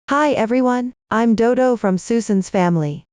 Hi everyone, I'm Dodo from Susan's family.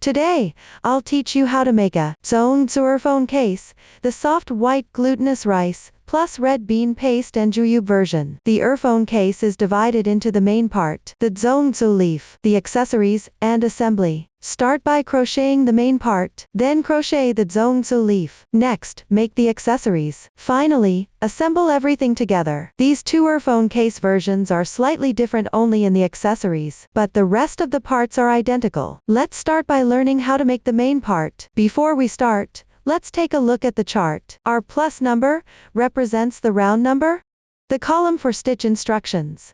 Today, I'll teach you how to make a Zongzi Earphone case, the soft white glutinous rice, plus red bean paste and Jujube version. The Earphone case is divided into the main part, the Zongzi Leaf, the accessories, and assembly. Start by crocheting the main part, then crochet the Zongzi Leaf. Next, make the accessories. Finally, assemble everything together. These two Earphone case versions are slightly different only in the accessories, but the rest of the parts are identical. Let's start by learning how to make the main part. Before we start, let's take a look at the chart. Our plus number represents the round number. The column for stitch instructions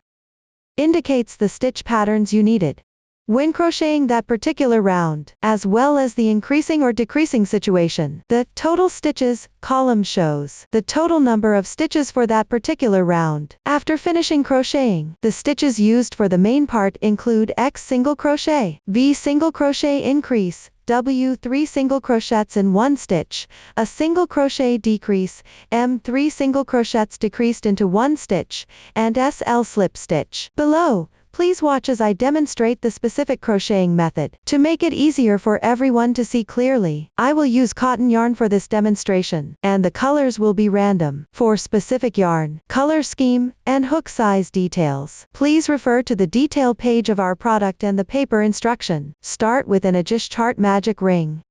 indicates the stitch patterns you needed when crocheting that particular round, as well as the increasing or decreasing situation. The total stitches column shows the total number of stitches for that particular round. After finishing crocheting, the stitches used for the main part include X single crochet, V single crochet increase, W 3 single crochets in one stitch, a single crochet decrease, M 3 single crochets decreased into one stitch, and SL slip stitch. Below, please watch as I demonstrate the specific crocheting method. To make it easier for everyone to see clearly, I will use cotton yarn for this demonstration, and the colors will be random. For specific yarn, color scheme, and hook size details, please refer to the detail page of our product and the paper instruction. Start with an Ajish chart magic ring.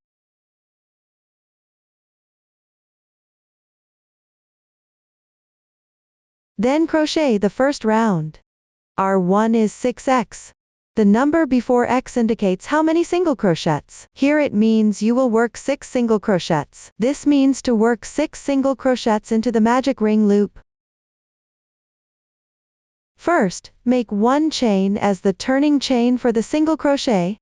Then crochet the first round. R1 is 6x. The number before X indicates how many single crochets. Here it means you will work 6 single crochets. This means to work 6 single crochets into the magic ring loop. First, make 1 chain as the turning chain for the single crochet.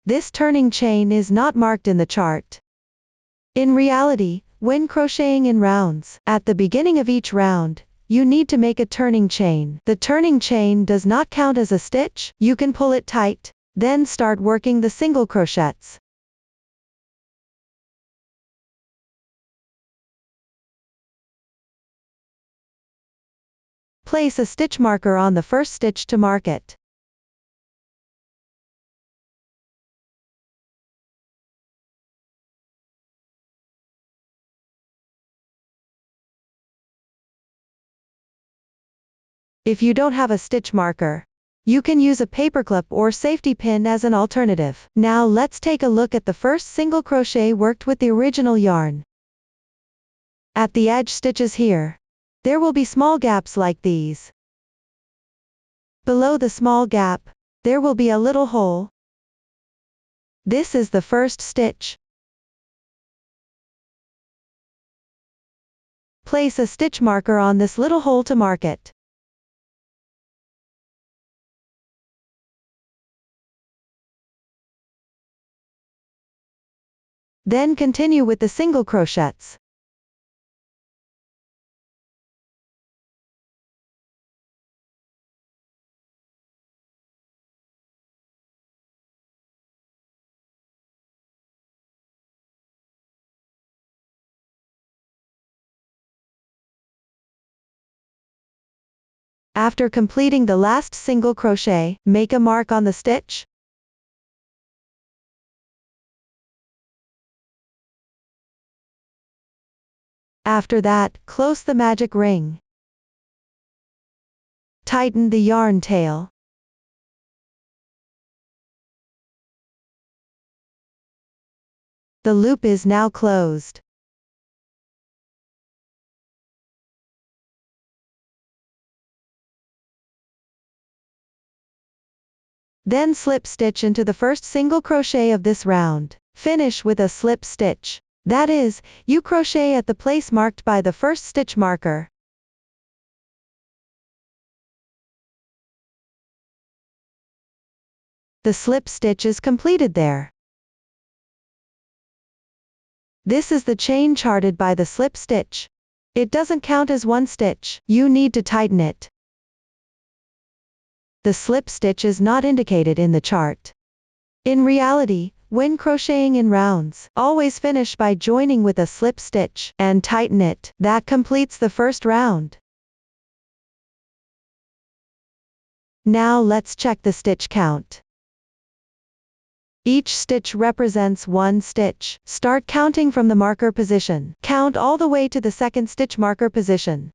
This turning chain is not marked in the chart. In reality, when crocheting in rounds, at the beginning of each round, you need to make a turning chain. The turning chain does not count as a stitch. You can pull it tight, then start working the single crochets. Place a stitch marker on the first stitch to mark it. If you don't have a stitch marker, you can use a paperclip or safety pin as an alternative. Now let's take a look at the first single crochet worked with the original yarn. At the edge stitches here, there will be small gaps like these. Below the small gap, there will be a little hole. This is the first stitch. Place a stitch marker on this little hole to mark it. Then continue with the single crochets. After completing the last single crochet, make a mark on the stitch. After that, close the magic ring. Tighten the yarn tail. The loop is now closed. Then slip stitch into the first single crochet of this round. Finish with a slip stitch. That is, you crochet at the place marked by the first stitch marker. The slip stitch is completed there. This is the chain charted by the slip stitch. It doesn't count as one stitch. You need to tighten it. The slip stitch is not indicated in the chart. In reality, when crocheting in rounds, always finish by joining with a slip stitch and tighten it. That completes the first round. Now let's check the stitch count. Each stitch represents one stitch. Start counting from the marker position. Count all the way to the second stitch marker position.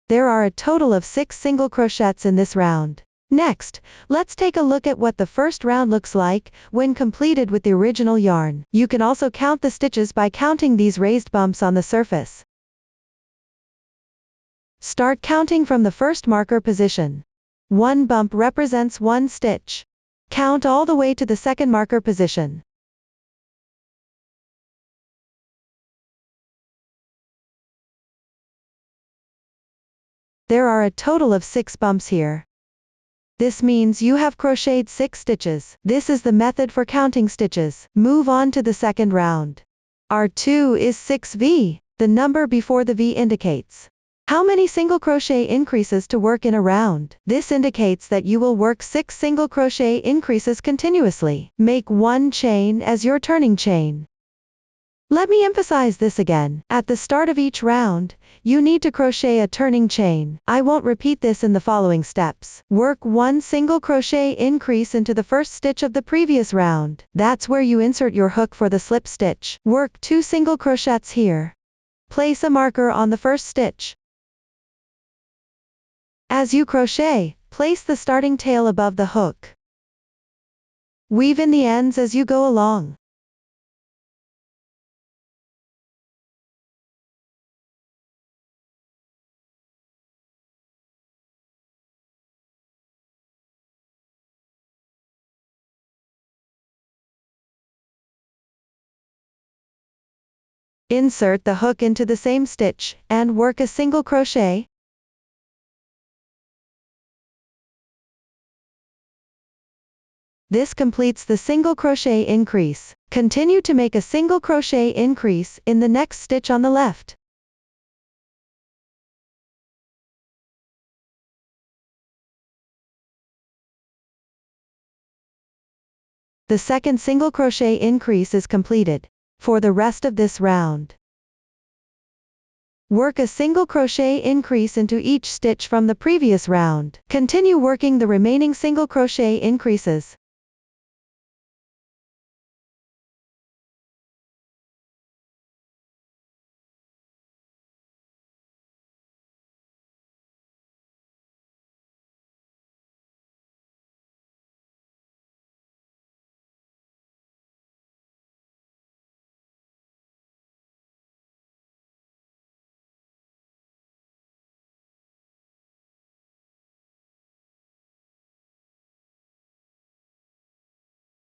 There are a total of 6 single crochets in this round. Next, let's take a look at what the first round looks like when completed with the original yarn. You can also count the stitches by counting these raised bumps on the surface. Start counting from the first marker position. One bump represents one stitch. Count all the way to the second marker position. There are a total of 6 bumps here. This means you have crocheted 6 stitches. This is the method for counting stitches. Move on to the second round. R2 is 6V. The number before the V indicates how many single crochet increases to work in a round. This indicates that you will work 6 single crochet increases continuously. Make 1 chain as your turning chain. Let me emphasize this again. At the start of each round, you need to crochet a turning chain. I won't repeat this in the following steps. Work 1 single crochet increase into the first stitch of the previous round. That's where you insert your hook for the slip stitch. Work 2 single crochets here. Place a marker on the first stitch. As you crochet, place the starting tail above the hook. Weave in the ends as you go along. Insert the hook into the same stitch, and work a single crochet. This completes the single crochet increase. Continue to make a single crochet increase in the next stitch on the left. The second single crochet increase is completed. For the rest of this round, work a single crochet increase into each stitch from the previous round. Continue working the remaining single crochet increases.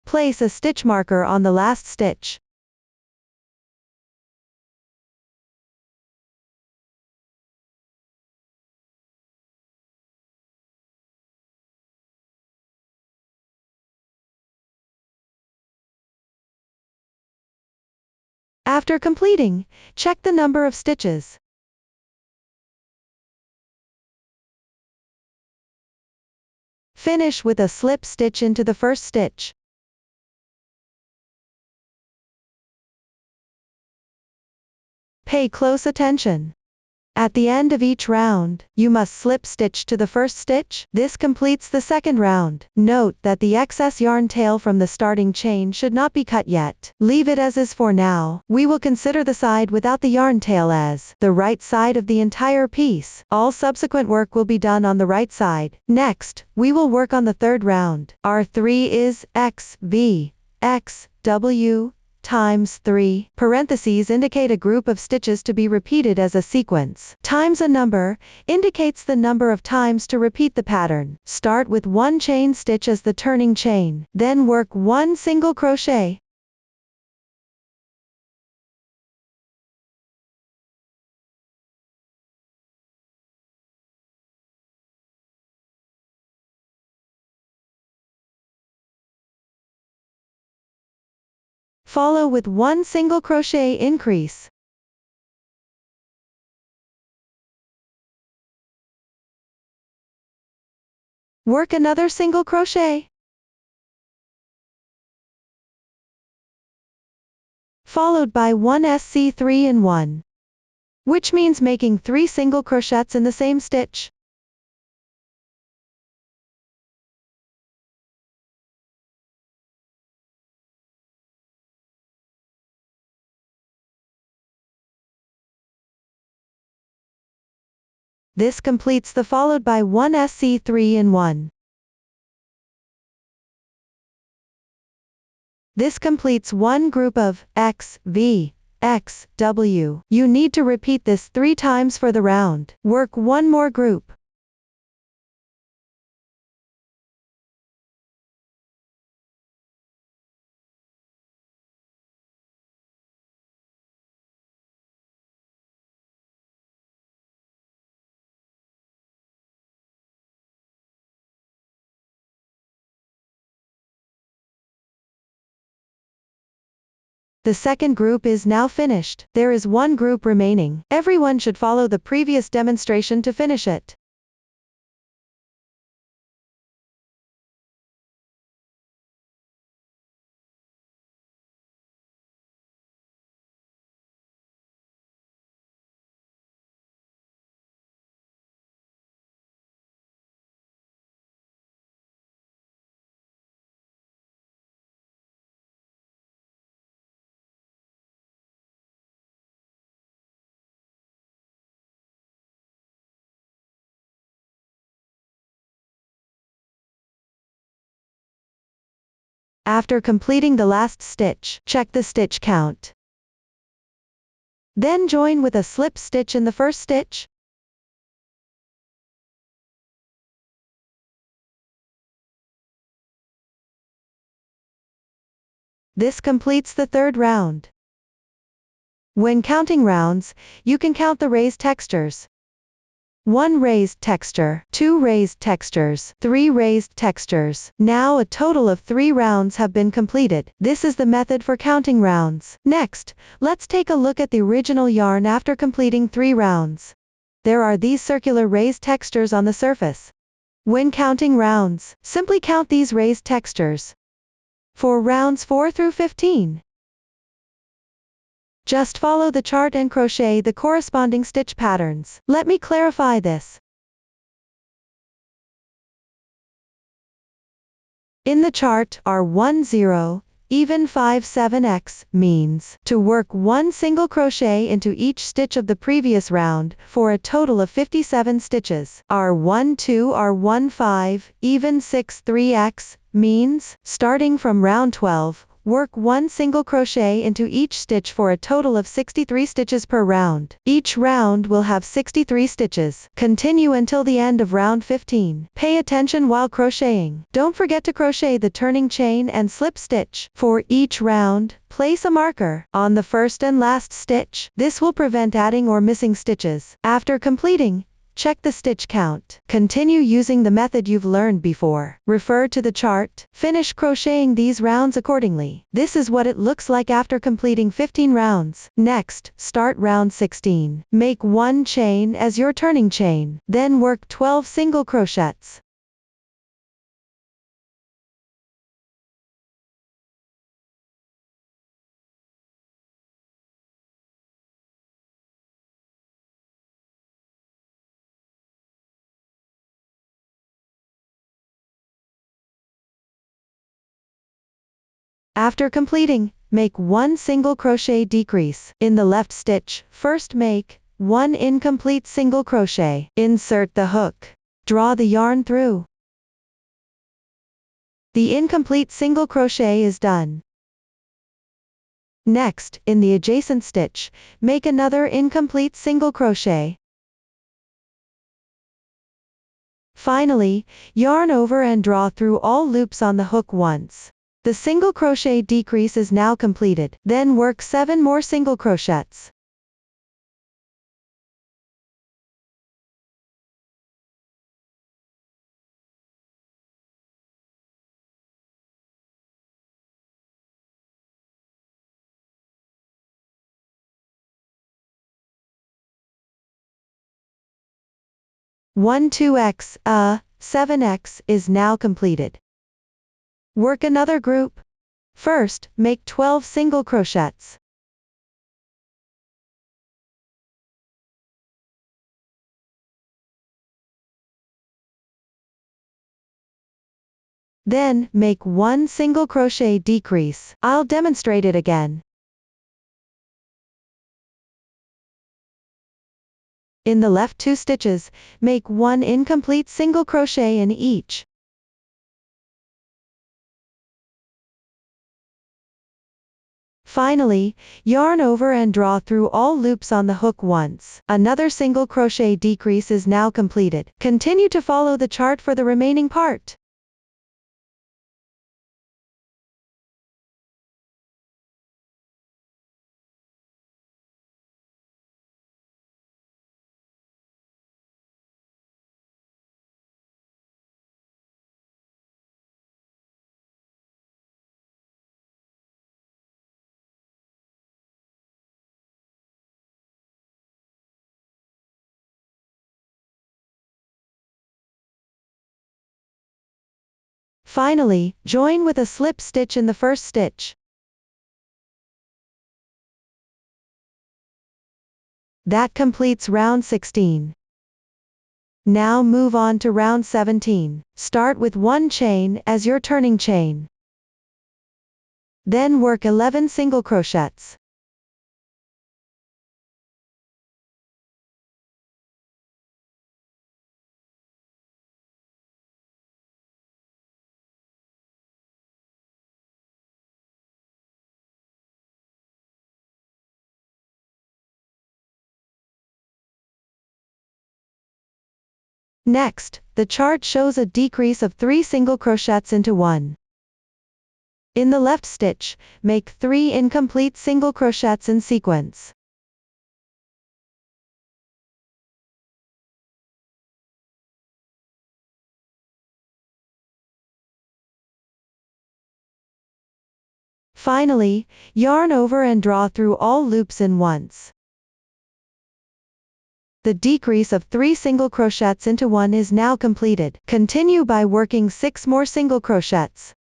Place a stitch marker on the last stitch. After completing, check the number of stitches. Finish with a slip stitch into the first stitch. Pay close attention. At the end of each round, you must slip stitch to the first stitch. This completes the second round. Note that the excess yarn tail from the starting chain should not be cut yet. Leave it as is for now. We will consider the side without the yarn tail as the right side of the entire piece. All subsequent work will be done on the right side. Next, we will work on the third round. R3 is X, V, X, W, times 3. Parentheses indicate a group of stitches to be repeated as a sequence. Times a number indicates the number of times to repeat the pattern. Start with 1 chain stitch as the turning chain. Then work 1 single crochet. Follow with 1 single crochet increase. Work another single crochet. Followed by 1 SC3 in 1, which means making 3 single crochets in the same stitch. This completes the followed by 1 SC3 in 1. This completes one group of X, V, X, W. You need to repeat this 3 times for the round. Work one more group. The second group is now finished. There is one group remaining. Everyone should follow the previous demonstration to finish it. After completing the last stitch, check the stitch count. Then join with a slip stitch in the first stitch. This completes the third round. When counting rounds, you can count the raised textures. 1 raised texture, 2 raised textures, 3 raised textures. Now a total of 3 rounds have been completed. This is the method for counting rounds. Next, let's take a look at the original yarn after completing 3 rounds. There are these circular raised textures on the surface. When counting rounds, simply count these raised textures. For rounds 4 through 15, just follow the chart and crochet the corresponding stitch patterns. Let me clarify this. In the chart, R10, even 57x, means to work one single crochet into each stitch of the previous round, for a total of 57 stitches. R12, R15, even 63x, means, starting from round 12, work one single crochet into each stitch for a total of 63 stitches per round. Each round will have 63 stitches. Continue until the end of round 15. Pay attention while crocheting. Don't forget to crochet the turning chain and slip stitch. For each round, place a marker on the first and last stitch. This will prevent adding or missing stitches. After completing, check the stitch count. Continue using the method you've learned before. Refer to the chart. Finish crocheting these rounds accordingly. This is what it looks like after completing 15 rounds. Next, start round 16. Make 1 chain as your turning chain. Then work 12 single crochets. After completing, make 1 single crochet decrease. In the left stitch, first make 1 incomplete single crochet. Insert the hook. Draw the yarn through. The incomplete single crochet is done. Next, in the adjacent stitch, make another incomplete single crochet. Finally, yarn over and draw through all loops on the hook once. The single crochet decrease is now completed. Then work 7 more single crochets. One 2x, 7x is now completed. Work another group. First, make 12 single crochets. Then, make 1 single crochet decrease. I'll demonstrate it again. In the left 2 stitches, make 1 incomplete single crochet in each. Finally, yarn over and draw through all loops on the hook once. Another single crochet decrease is now completed. Continue to follow the chart for the remaining part. Finally, join with a slip stitch in the first stitch. That completes round 16. Now move on to round 17. Start with 1 chain as your turning chain. Then work 11 single crochets. Next, the chart shows a decrease of 3 single crochets into 1. In the left stitch, make 3 incomplete single crochets in sequence. Finally, yarn over and draw through all loops in once. The decrease of 3 single crochets into 1 is now completed. Continue by working 6 more single crochets.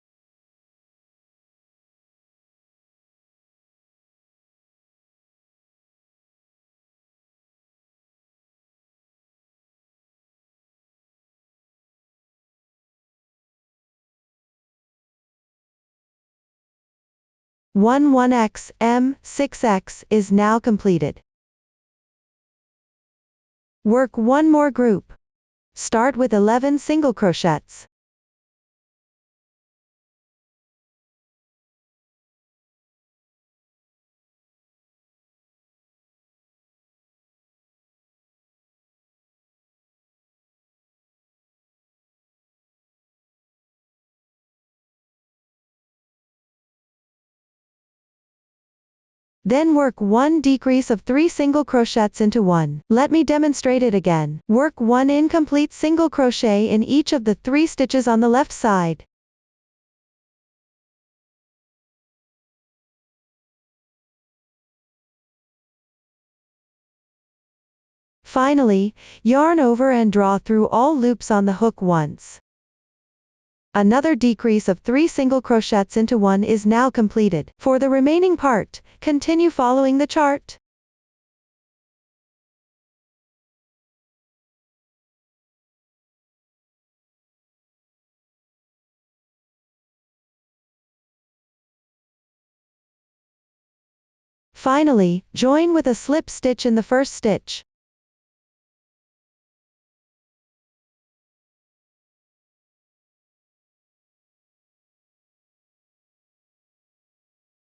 One 1x, M, 6x is now completed. Work 1 more group. Start with 11 single crochets. Then work 1 decrease of 3 single crochets into 1. Let me demonstrate it again. Work 1 incomplete single crochet in each of the 3 stitches on the left side. Finally, yarn over and draw through all loops on the hook once. Another decrease of 3 single crochets into 1 is now completed. For the remaining part, continue following the chart. Finally, join with a slip stitch in the first stitch.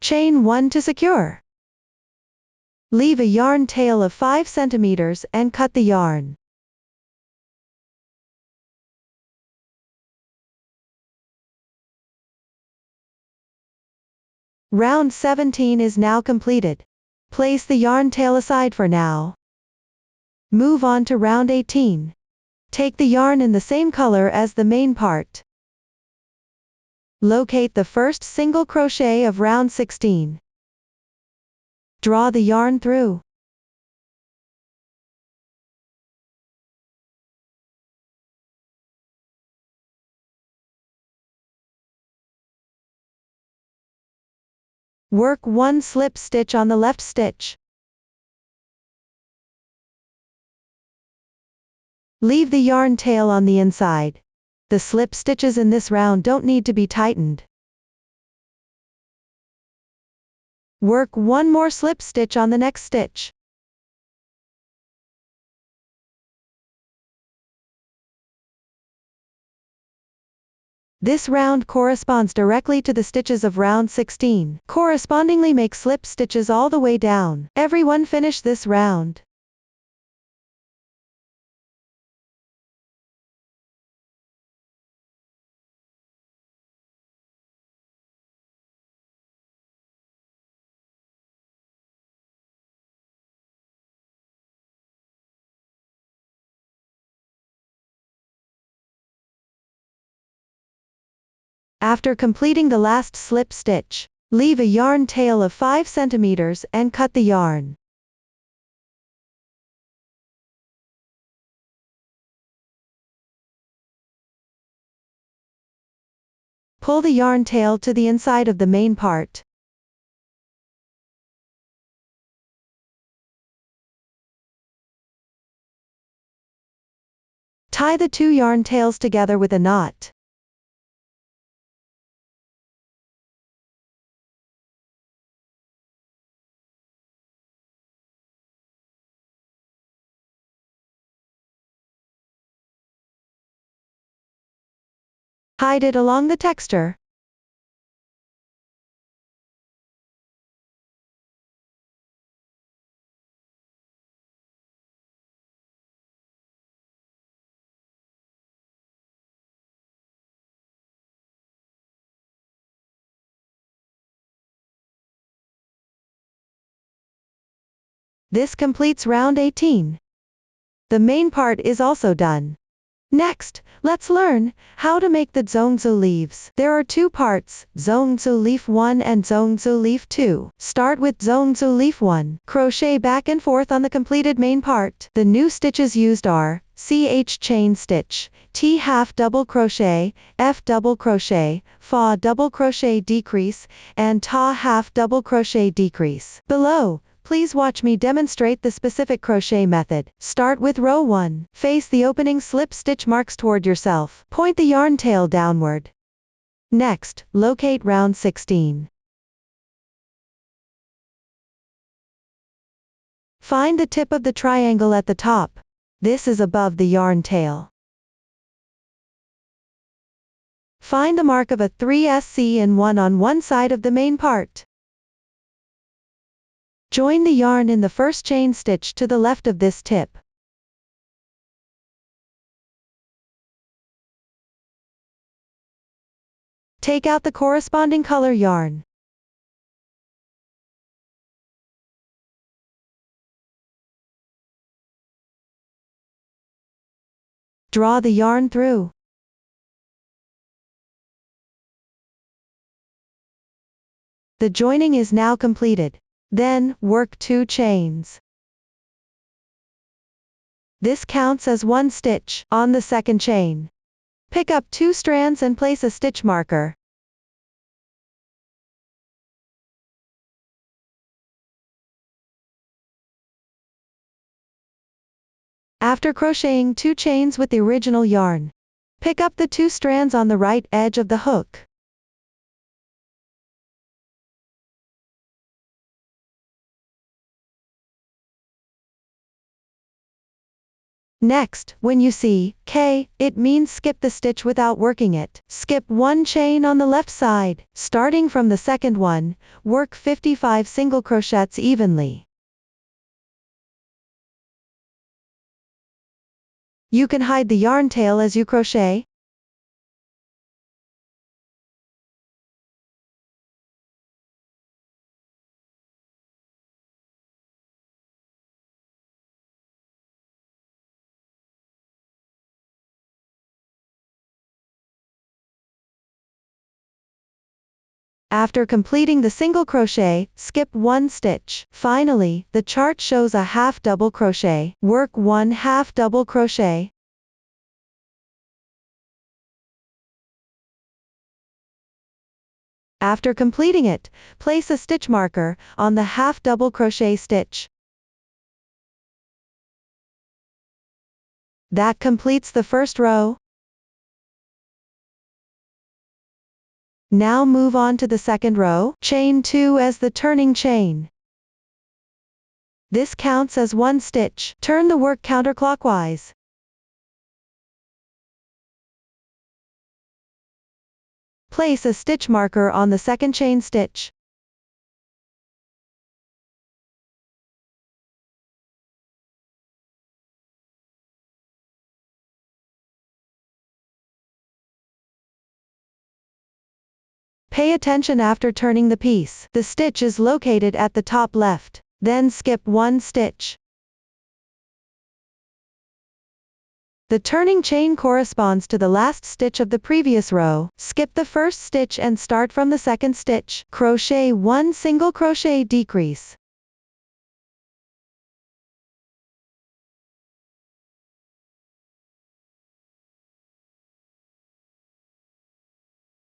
Chain 1 to secure. Leave a yarn tail of 5 cm and cut the yarn. Round 17 is now completed. Place the yarn tail aside for now. Move on to round 18. Take the yarn in the same color as the main part. Locate the first single crochet of round 16. Draw the yarn through. Work 1 slip stitch on the left stitch. Leave the yarn tail on the inside. The slip stitches in this round don't need to be tightened. Work 1 more slip stitch on the next stitch. This round corresponds directly to the stitches of round 16. Correspondingly make slip stitches all the way down. Everyone finish this round. After completing the last slip stitch, leave a yarn tail of 5 cm and cut the yarn. Pull the yarn tail to the inside of the main part. Tie the 2 yarn tails together with a knot. Hide it along the texture. This completes round 18. The main part is also done. Next, let's learn how to make the Zongzi leaves. There are 2 parts, Zongzi Leaf 1 and Zongzi Leaf 2. Start with Zongzi Leaf 1. Crochet back and forth on the completed main part. The new stitches used are CH chain stitch, T half double crochet, F double crochet, Fa double crochet decrease, and Ta half double crochet decrease. Below, please watch me demonstrate the specific crochet method. Start with row 1. Face the opening slip stitch marks toward yourself. Point the yarn tail downward. Next, locate round 16. Find the tip of the triangle at the top. This is above the yarn tail. Find the mark of a 3SC and 1 on one side of the main part. Join the yarn in the first chain stitch to the left of this tip. Take out the corresponding color yarn. Draw the yarn through. The joining is now completed. Then, work 2 chains. This counts as 1 stitch on the second chain. Pick up 2 strands and place a stitch marker. After crocheting 2 chains with the original yarn, pick up the 2 strands on the right edge of the hook. Next, when you see K, it means skip the stitch without working it. Skip 1 chain on the left side. Starting from the second one, work 55 single crochets evenly. You can hide the yarn tail as you crochet. After completing the single crochet, skip 1 stitch. Finally, the chart shows a half double crochet. Work 1 half double crochet. After completing it, place a stitch marker on the half double crochet stitch. That completes the first row. Now move on to the second row. Chain 2 as the turning chain. This counts as 1 stitch. Turn the work counterclockwise. Place a stitch marker on the second chain stitch. Pay attention after turning the piece. The stitch is located at the top left. Then skip one stitch. The turning chain corresponds to the last stitch of the previous row. Skip the first stitch and start from the second stitch. Crochet one single crochet decrease.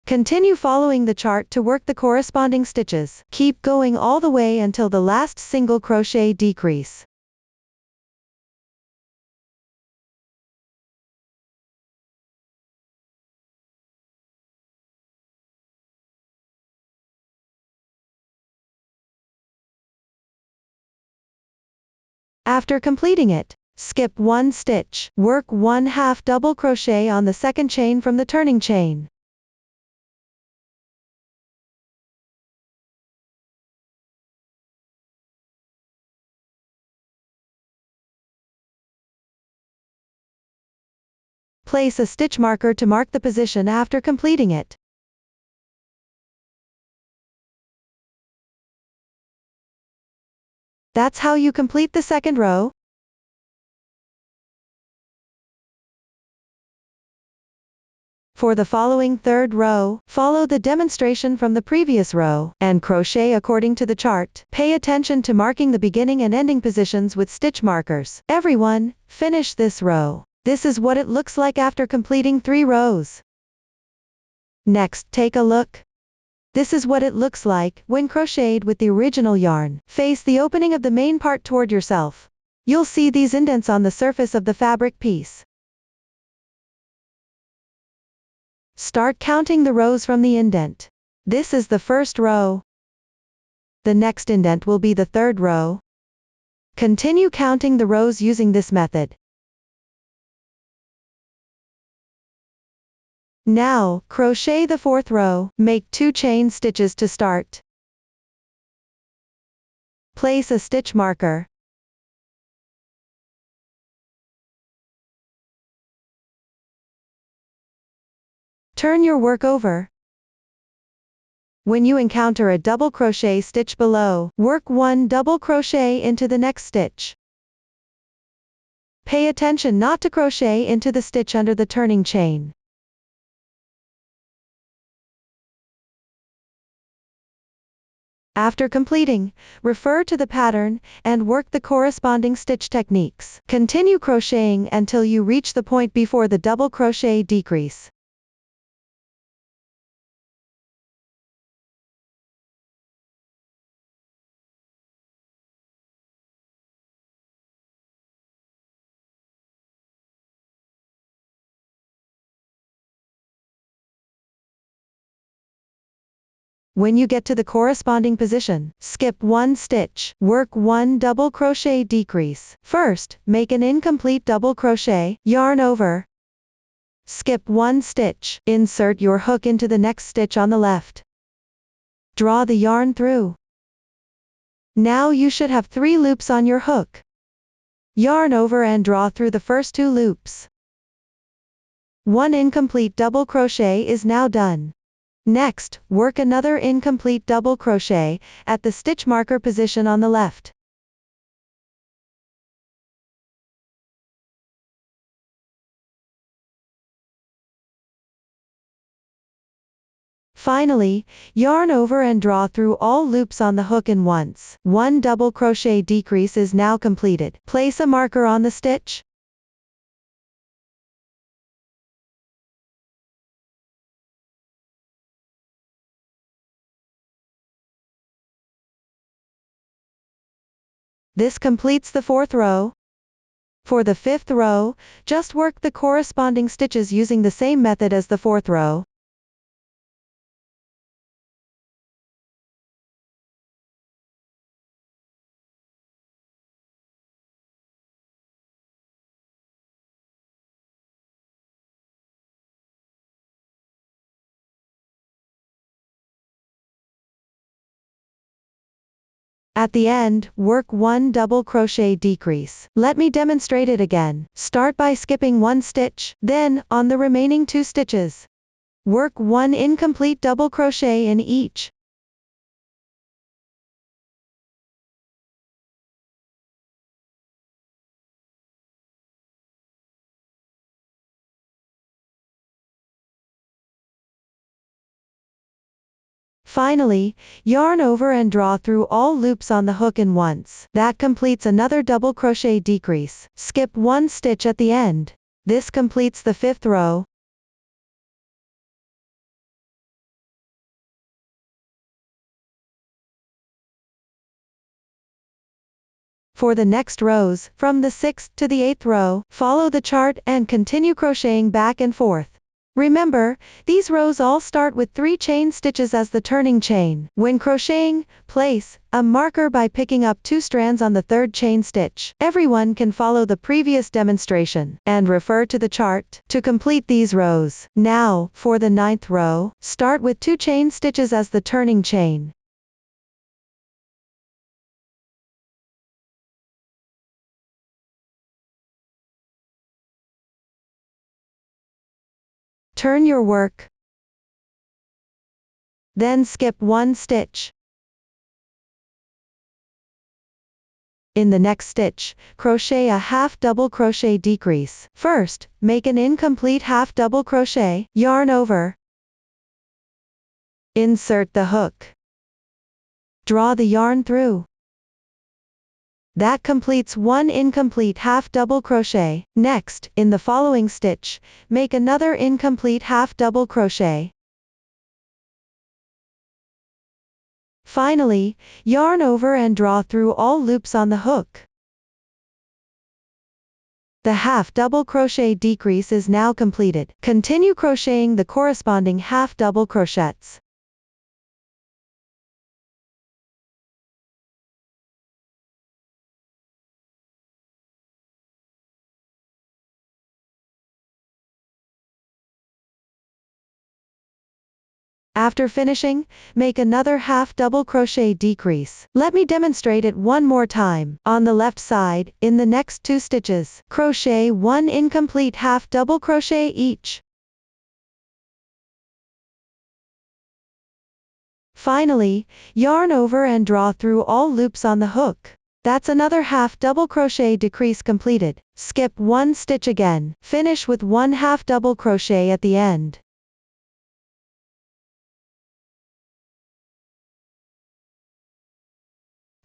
Continue following the chart to work the corresponding stitches. Keep going all the way until the last single crochet decrease. After completing it, skip one stitch. Work 1/2 double crochet on the second chain from the turning chain. Place a stitch marker to mark the position after completing it. That's how you complete the second row. For the following third row, follow the demonstration from the previous row, and crochet according to the chart. Pay attention to marking the beginning and ending positions with stitch markers. Everyone, finish this row. This is what it looks like after completing 3 rows. Next, take a look. This is what it looks like when crocheted with the original yarn. Face the opening of the main part toward yourself. You'll see these indents on the surface of the fabric piece. Start counting the rows from the indent. This is the first row. The next indent will be the third row. Continue counting the rows using this method. Now, crochet the fourth row. Make 2 chain stitches to start. Place a stitch marker. Turn your work over. When you encounter a double crochet stitch below, work 1 double crochet into the next stitch. Pay attention not to crochet into the stitch under the turning chain. After completing, refer to the pattern, and work the corresponding stitch techniques. Continue crocheting until you reach the point before the double crochet decrease. When you get to the corresponding position, skip one stitch. Work 1 double crochet decrease. First, make an incomplete double crochet, yarn over. Skip one stitch. Insert your hook into the next stitch on the left. Draw the yarn through. Now you should have 3 loops on your hook. Yarn over and draw through the first 2 loops. 1 incomplete double crochet is now done. Next, work another incomplete double crochet at the stitch marker position on the left. Finally, yarn over and draw through all loops on the hook in once. 1 double crochet decrease is now completed. Place a marker on the stitch. This completes the 4th row. For the 5th row, just work the corresponding stitches using the same method as the 4th row. At the end, work 1 double crochet decrease. Let me demonstrate it again. Start by skipping 1 stitch, then, on the remaining 2 stitches, work 1 incomplete double crochet in each. Finally, yarn over and draw through all loops on the hook in once. That completes another double crochet decrease. Skip 1 stitch at the end. This completes the 5th row. For the next rows, from the 6th to the 8th row, follow the chart and continue crocheting back and forth. Remember, these rows all start with 3 chain stitches as the turning chain. When crocheting, place a marker by picking up 2 strands on the 3rd chain stitch. Everyone can follow the previous demonstration and refer to the chart to complete these rows. Now, for the 9th row, start with 2 chain stitches as the turning chain. Turn your work. Then skip 1 stitch. In the next stitch, crochet a half double crochet decrease. First, make an incomplete half double crochet, yarn over. Insert the hook. Draw the yarn through. That completes 1 incomplete half double crochet. Next, in the following stitch, make another incomplete half double crochet. Finally, yarn over and draw through all loops on the hook. The half double crochet decrease is now completed. Continue crocheting the corresponding half double crochets. After finishing, make another half double crochet decrease. Let me demonstrate it one more time. On the left side, in the next 2 stitches, crochet 1 incomplete half double crochet each. Finally, yarn over and draw through all loops on the hook. That's another half double crochet decrease completed. Skip 1 stitch again. Finish with 1 half double crochet at the end.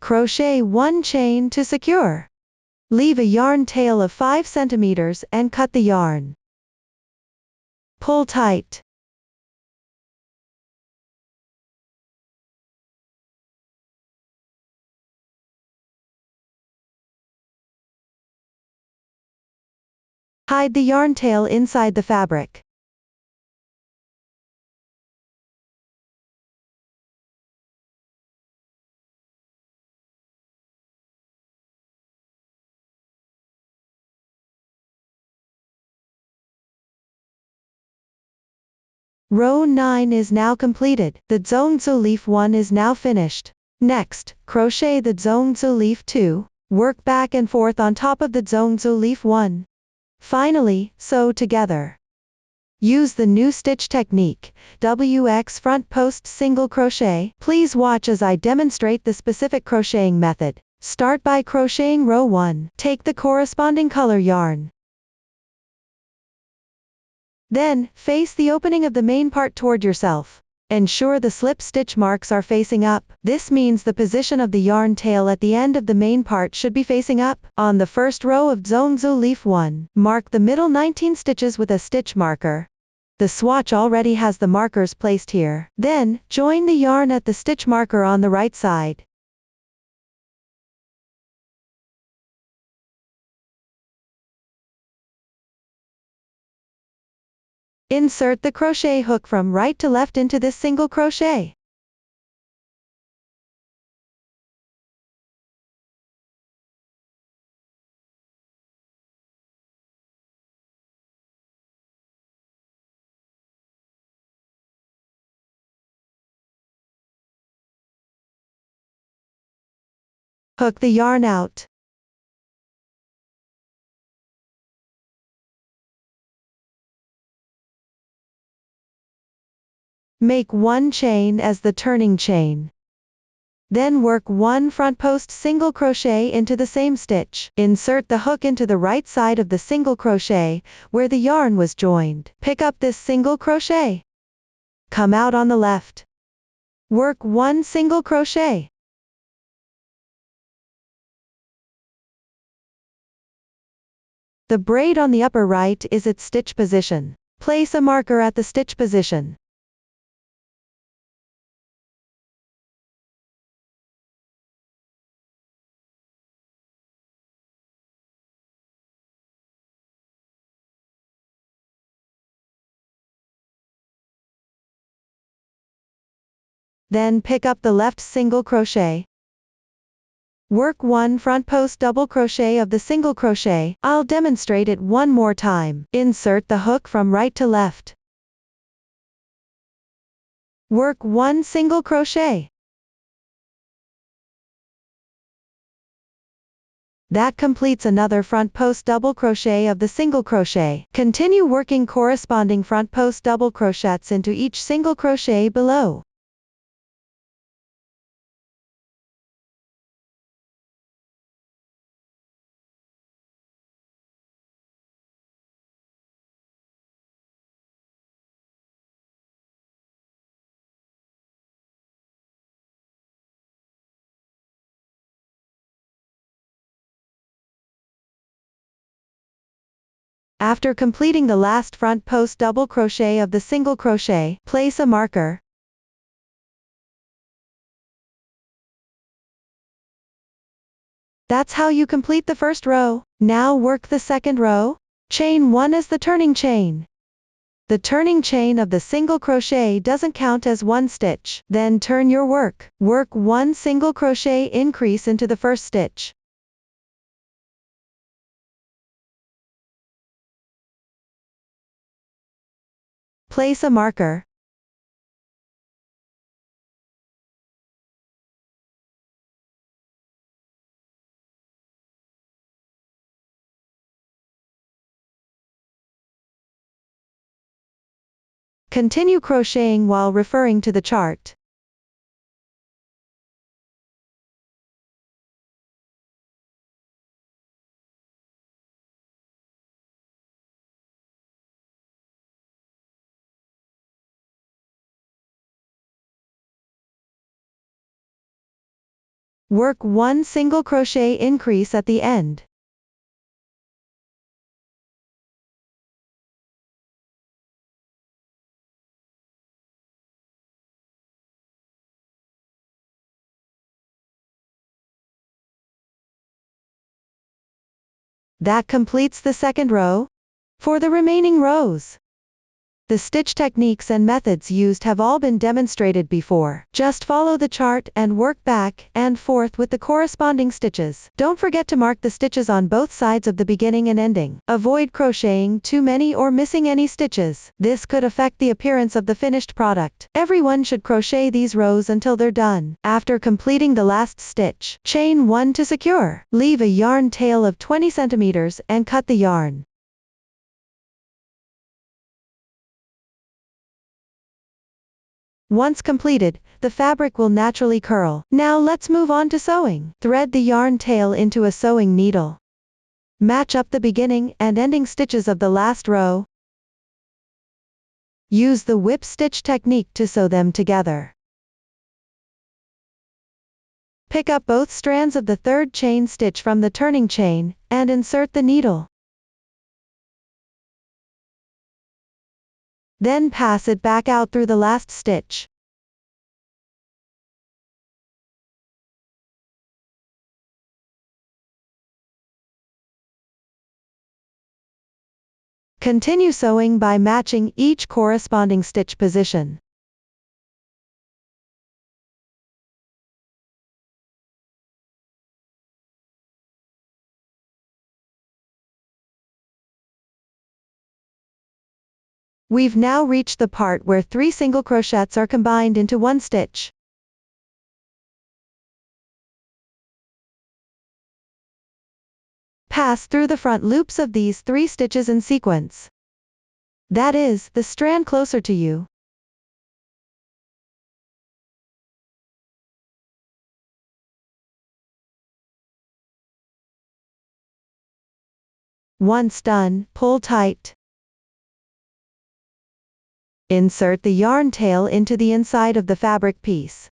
Crochet 1 chain to secure. Leave a yarn tail of 5 centimeters and cut the yarn. Pull tight. Hide the yarn tail inside the fabric. Row 9 is now completed. The Zongzi Leaf 1 is now finished. Next, crochet the Zongzi Leaf 2. Work back and forth on top of the Zongzi Leaf 1. Finally, sew together. Use the new stitch technique, WX front post single crochet. Please watch as I demonstrate the specific crocheting method. Start by crocheting row 1. Take the corresponding color yarn. Then, face the opening of the main part toward yourself. Ensure the slip stitch marks are facing up. This means the position of the yarn tail at the end of the main part should be facing up. On the first row of Zongzi Leaf 1, mark the middle 19 stitches with a stitch marker. The swatch already has the markers placed here. Then, join the yarn at the stitch marker on the right side. Insert the crochet hook from right to left into this single crochet. Hook the yarn out. Make 1 chain as the turning chain. Then work 1 front post single crochet into the same stitch. Insert the hook into the right side of the single crochet, where the yarn was joined. Pick up this single crochet. Come out on the left. Work 1 single crochet. The braid on the upper right is its stitch position. Place a marker at the stitch position. Then pick up the left single crochet. Work 1 front post double crochet of the single crochet. I'll demonstrate it one more time. Insert the hook from right to left. Work 1 single crochet. That completes another front post double crochet of the single crochet. Continue working corresponding front post double crochets into each single crochet below. After completing the last front post double crochet of the single crochet, place a marker. That's how you complete the first row. Now work the second row. Chain 1 as the turning chain. The turning chain of the single crochet doesn't count as one stitch. Then turn your work. Work 1 single crochet increase into the first stitch. Place a marker. Continue crocheting while referring to the chart. Work 1 single crochet increase at the end. That completes the second row. For the remaining rows, the stitch techniques and methods used have all been demonstrated before. Just follow the chart and work back and forth with the corresponding stitches. Don't forget to mark the stitches on both sides of the beginning and ending. Avoid crocheting too many or missing any stitches. This could affect the appearance of the finished product. Everyone should crochet these rows until they're done. After completing the last stitch, chain 1 to secure. Leave a yarn tail of 20 centimeters and cut the yarn. Once completed, the fabric will naturally curl. Now let's move on to sewing. Thread the yarn tail into a sewing needle. Match up the beginning and ending stitches of the last row. Use the whip stitch technique to sew them together. Pick up both strands of the third chain stitch from the turning chain, and insert the needle. Then pass it back out through the last stitch. Continue sewing by matching each corresponding stitch position. We've now reached the part where 3 single crochets are combined into one stitch. pass through the front loops of these 3 stitches in sequence. That is, the strand closer to you. Once done, pull tight. Insert the yarn tail into the inside of the fabric piece.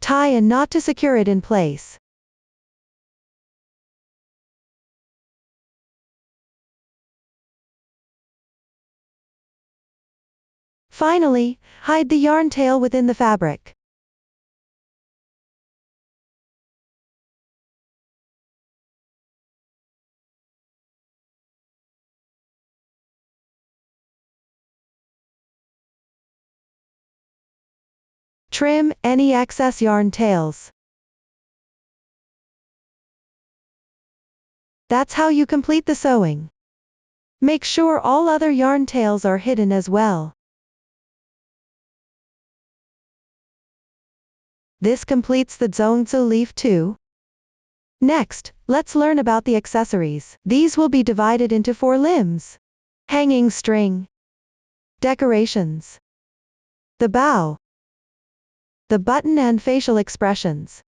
Tie a knot to secure it in place. Finally, hide the yarn tail within the fabric. Trim any excess yarn tails. That's how you complete the sewing. Make sure all other yarn tails are hidden as well. This completes the Zongzi Leaf too. Next, let's learn about the accessories. These will be divided into 4 limbs. Hanging string, decorations, the bow, the button and facial expressions.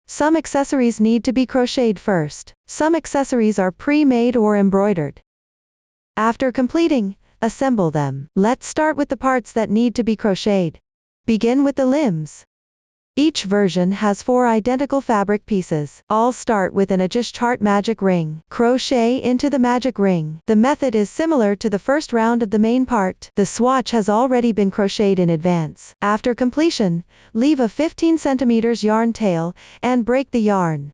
Some accessories need to be crocheted first. Some accessories are pre-made or embroidered. After completing, assemble them. Let's start with the parts that need to be crocheted. Begin with the limbs. Each version has 4 identical fabric pieces. All start with an adjust chart magic ring. Crochet into the magic ring. The method is similar to the first round of the main part. The swatch has already been crocheted in advance. After completion, leave a 15 cm yarn tail, and break the yarn.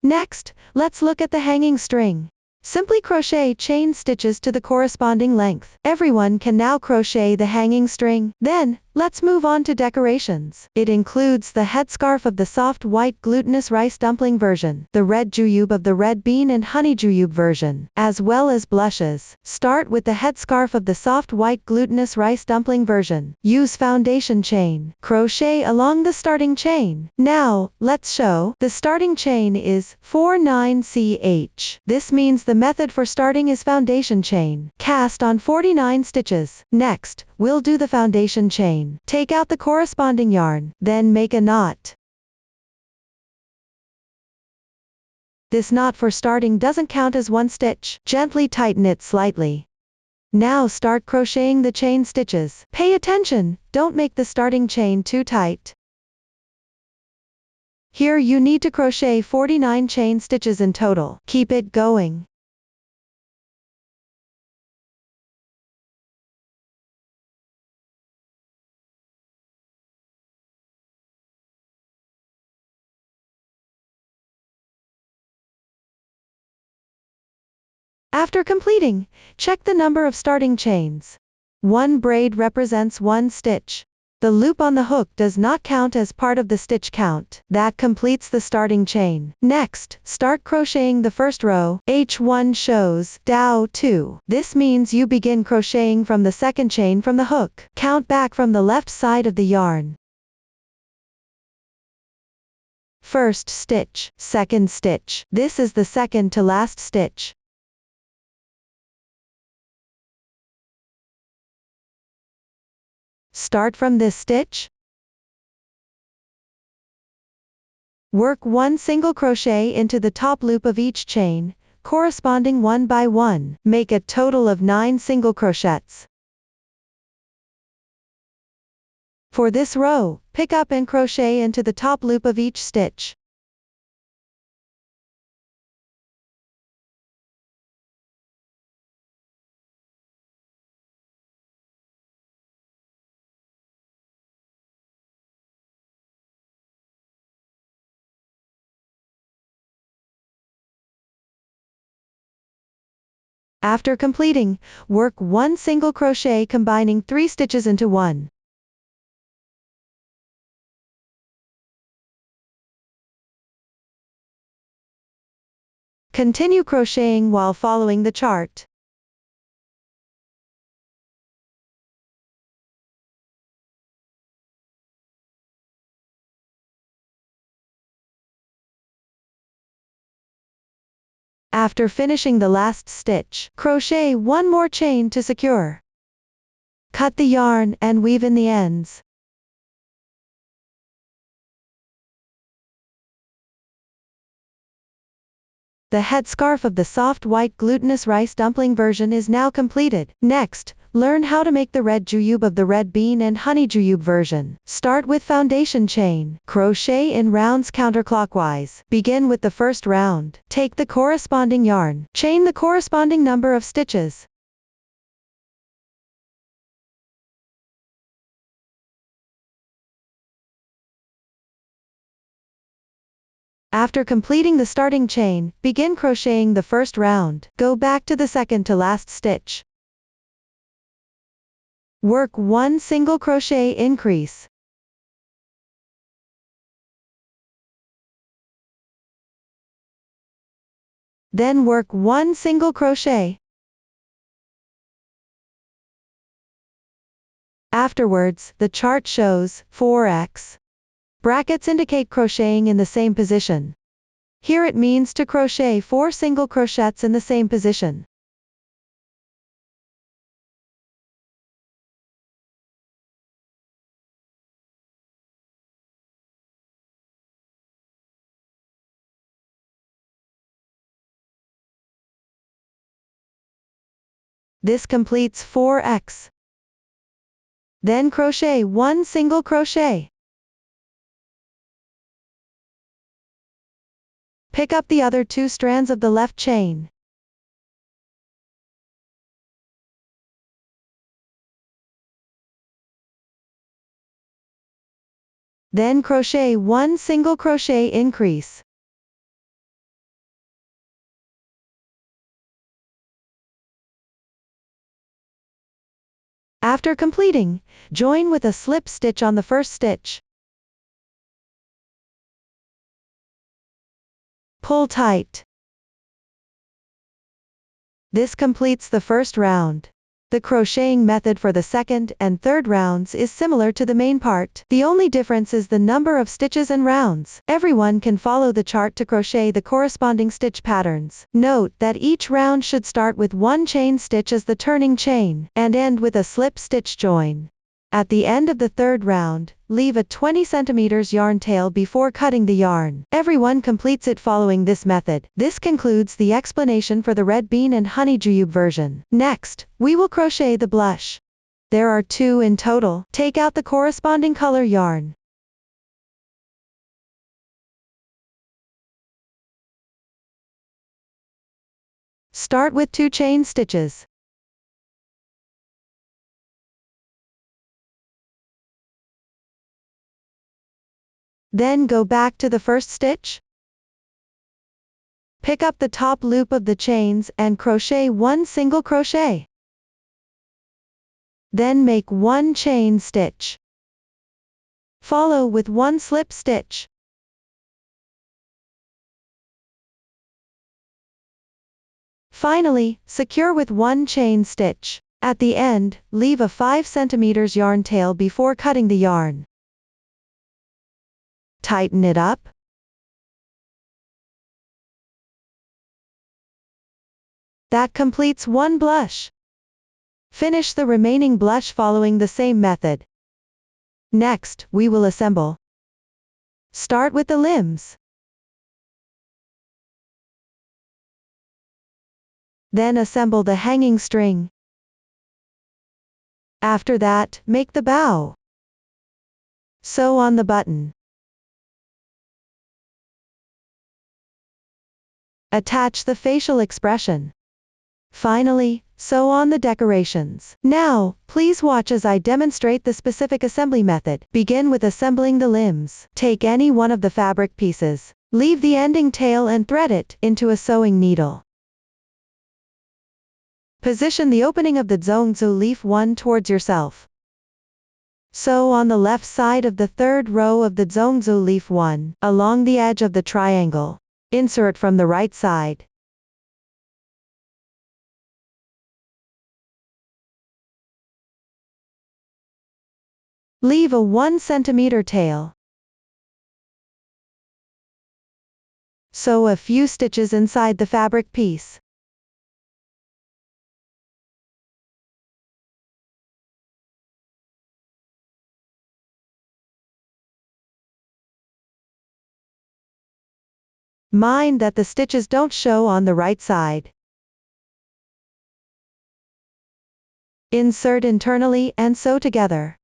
Next, let's look at the hanging string. Simply crochet chain stitches to the corresponding length. Everyone can now crochet the hanging string. Then, let's move on to decorations. It includes the headscarf of the soft white glutinous rice dumpling version, the red jujube of the red bean and honey jujube version, as well as blushes. Start with the headscarf of the soft white glutinous rice dumpling version. Use foundation chain. Crochet along the starting chain. Now, let's show. The starting chain is 49ch. This means the method for starting is foundation chain. Cast on 49 stitches. Next, we'll do the foundation chain. Take out the corresponding yarn, then make a knot. This knot for starting doesn't count as 1 stitch. Gently tighten it slightly. Now start crocheting the chain stitches. Pay attention, don't make the starting chain too tight. Here you need to crochet 49 chain stitches in total. Keep it going. After completing, check the number of starting chains. 1 braid represents 1 stitch. The loop on the hook does not count as part of the stitch count. That completes the starting chain. Next, start crocheting the first row. H1 shows Dow 2. This means you begin crocheting from the second chain from the hook. Count back from the left side of the yarn. First stitch, second stitch. This is the second to last stitch. Start from this stitch. Work 1 single crochet into the top loop of each chain, corresponding 1 by 1. Make a total of 9 single crochets. For this row, pick up and crochet into the top loop of each stitch. After completing, work 1 single crochet combining 3 stitches into 1. Continue crocheting while following the chart. After finishing the last stitch, crochet one more chain to secure. Cut the yarn and weave in the ends. The headscarf of the soft white glutinous rice dumpling version is now completed. Next, learn how to make the red jujube of the red bean and honey jujube version. Start with foundation chain. Crochet in rounds counterclockwise. Begin with the first round. Take the corresponding yarn. Chain the corresponding number of stitches. After completing the starting chain, begin crocheting the first round. Go back to the second to last stitch. Work one single crochet increase. Then work one single crochet. Afterwards, the chart shows 4x. Brackets indicate crocheting in the same position. Here it means to crochet 4 single crochets in the same position. This completes 4x. Then crochet one single crochet. Pick up the other 2 strands of the left chain. Then crochet one single crochet increase. After completing, join with a slip stitch on the first stitch. Pull tight. This completes the first round. The crocheting method for the second and third rounds is similar to the main part. The only difference is the number of stitches and rounds. Everyone can follow the chart to crochet the corresponding stitch patterns. Note that each round should start with one chain stitch as the turning chain, and end with a slip stitch join. At the end of the third round, leave a 20 cm yarn tail before cutting the yarn. Everyone completes it following this method. This concludes the explanation for the red bean and honey jujube version. Next, we will crochet the blush. There are 2 in total. Take out the corresponding color yarn. Start with 2 chain stitches. Then go back to the first stitch. Pick up the top loop of the chains and crochet one single crochet. Then make one chain stitch. Follow with one slip stitch. Finally, secure with one chain stitch. At the end, leave a 5 cm yarn tail before cutting the yarn. Tighten it up. That completes one blush. Finish the remaining blush following the same method. Next, we will assemble. Start with the limbs. Then assemble the hanging string. After that, make the bow. Sew on the button. Attach the facial expression. Finally, sew on the decorations. Now, please watch as I demonstrate the specific assembly method. Begin with assembling the limbs. Take any one of the fabric pieces. Leave the ending tail and thread it into a sewing needle. Position the opening of the Zongzi Leaf 1 towards yourself. Sew on the left side of the third row of the Zongzi Leaf 1, along the edge of the triangle. Insert from the right side. Leave a 1 cm tail. Sew a few stitches inside the fabric piece. Mind that the stitches don't show on the right side. Insert internally and sew together.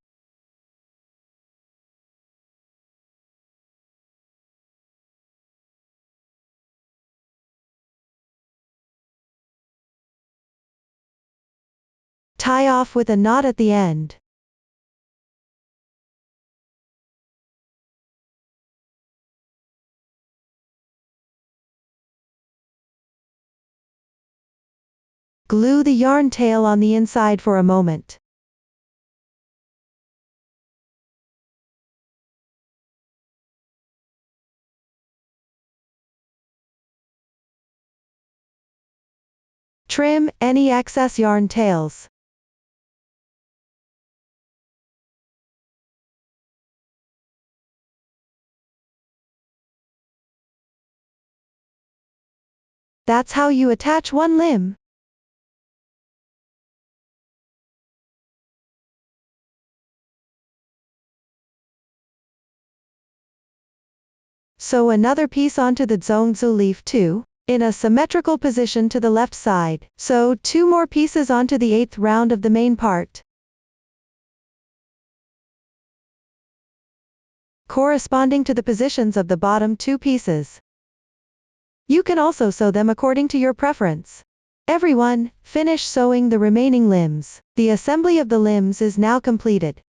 Tie off with a knot at the end. Glue the yarn tail on the inside for a moment. Trim any excess yarn tails. That's how you attach one limb. Sew another piece onto the Zongzi Leaf too, in a symmetrical position to the left side. Sew 2 more pieces onto the 8th round of the main part, corresponding to the positions of the bottom 2 pieces. You can also sew them according to your preference. Everyone, finish sewing the remaining limbs. The assembly of the limbs is now completed.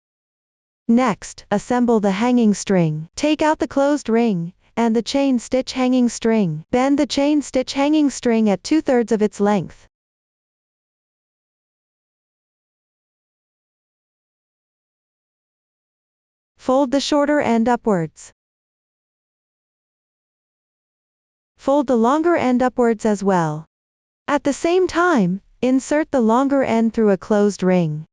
Next, assemble the hanging string. Take out the closed ring, and the chain stitch hanging string. Bend the chain stitch hanging string at 2/3 of its length. Fold the shorter end upwards. Fold the longer end upwards as well. At the same time, insert the longer end through a closed ring.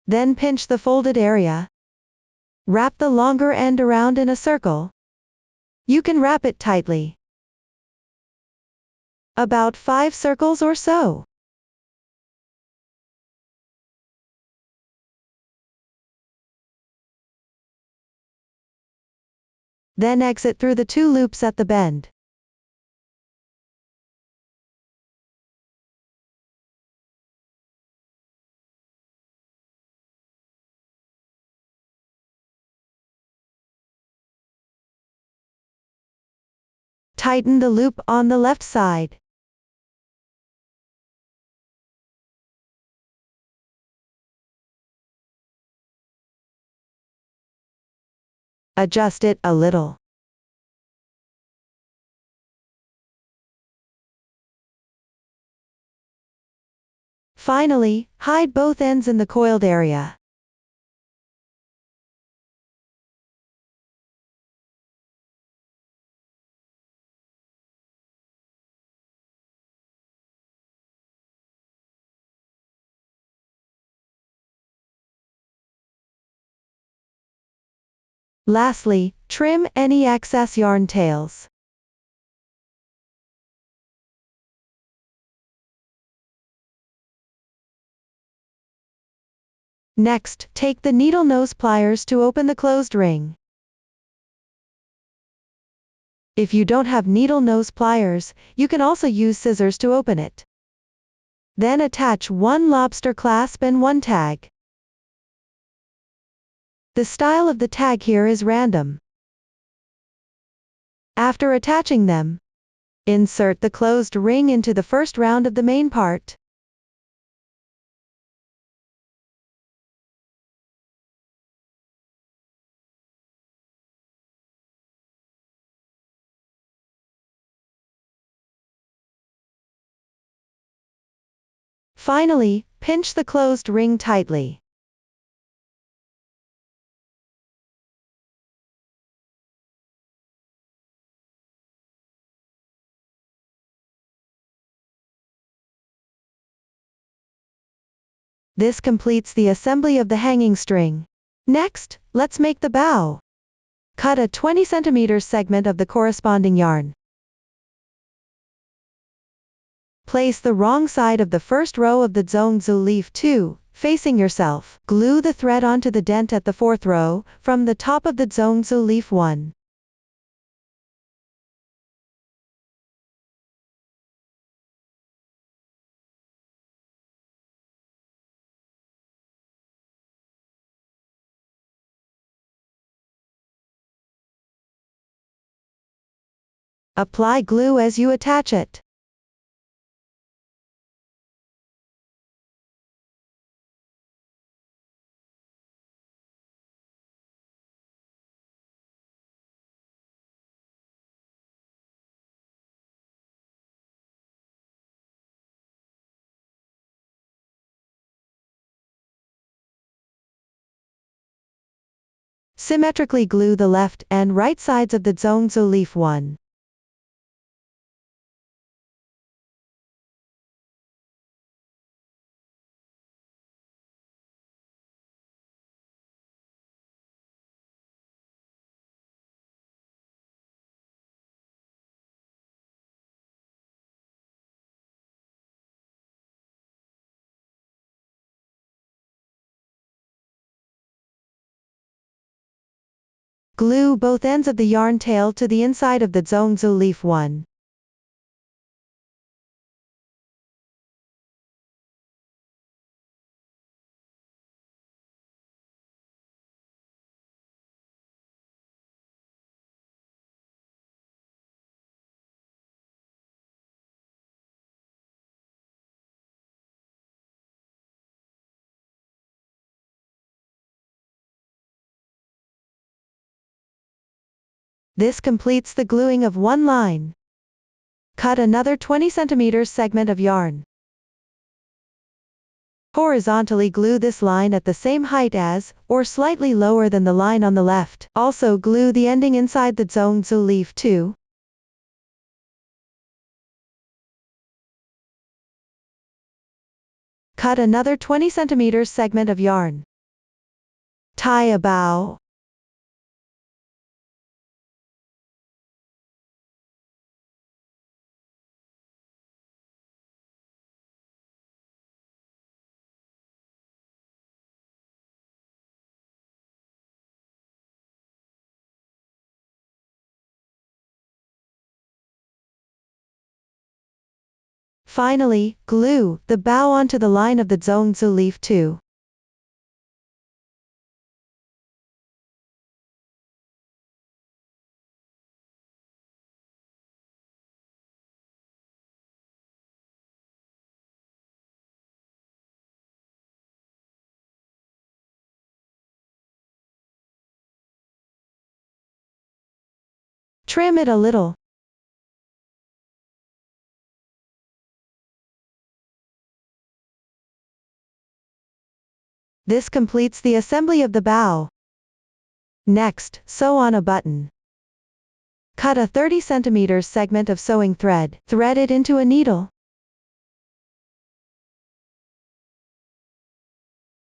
Then pinch the folded area. Wrap the longer end around in a circle. You can wrap it tightly. About 5 circles or so. Then exit through the 2 loops at the bend. Tighten the loop on the left side. Adjust it a little. Finally, hide both ends in the coiled area. Lastly, trim any excess yarn tails. Next, take the needle nose pliers to open the closed ring. If you don't have needle nose pliers, you can also use scissors to open it. Then attach 1 lobster clasp and 1 tag. The style of the tag here is random. After attaching them, insert the closed ring into the first round of the main part. Finally, pinch the closed ring tightly. This completes the assembly of the hanging string. Next, let's make the bow. Cut a 20 cm segment of the corresponding yarn. Place the wrong side of the first row of the Zongzi Leaf 2, facing yourself. Glue the thread onto the dent at the fourth row, from the top of the Zongzi Leaf 1. Apply glue as you attach it. Symmetrically glue the left and right sides of the Zongzi Leaf 1. Glue both ends of the yarn tail to the inside of the Zongzi Leaf 1. This completes the gluing of one line. Cut another 20 cm segment of yarn. Horizontally glue this line at the same height as, or slightly lower than the line on the left. Also glue the ending inside the Zongzi Leaf 2. Cut another 20 cm segment of yarn. Tie a bow. Finally, glue the bow onto the line of the Zongzi Leaf 2. Trim it a little. This completes the assembly of the bow. Next, sew on a button. Cut a 30 cm segment of sewing thread. Thread it into a needle.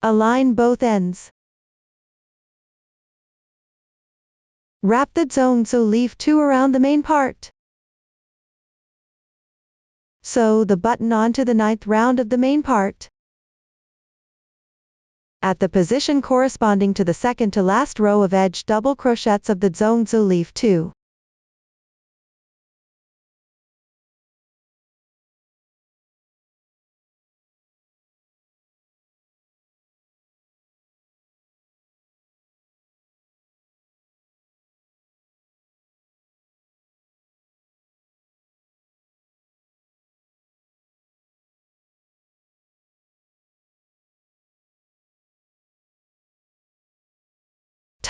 Align both ends. Wrap the Zongzi Leaf 2 around the main part. Sew the button onto the 9th round of the main part. At the position corresponding to the second to last row of edge double crochets of the Zongzi Leaf 2.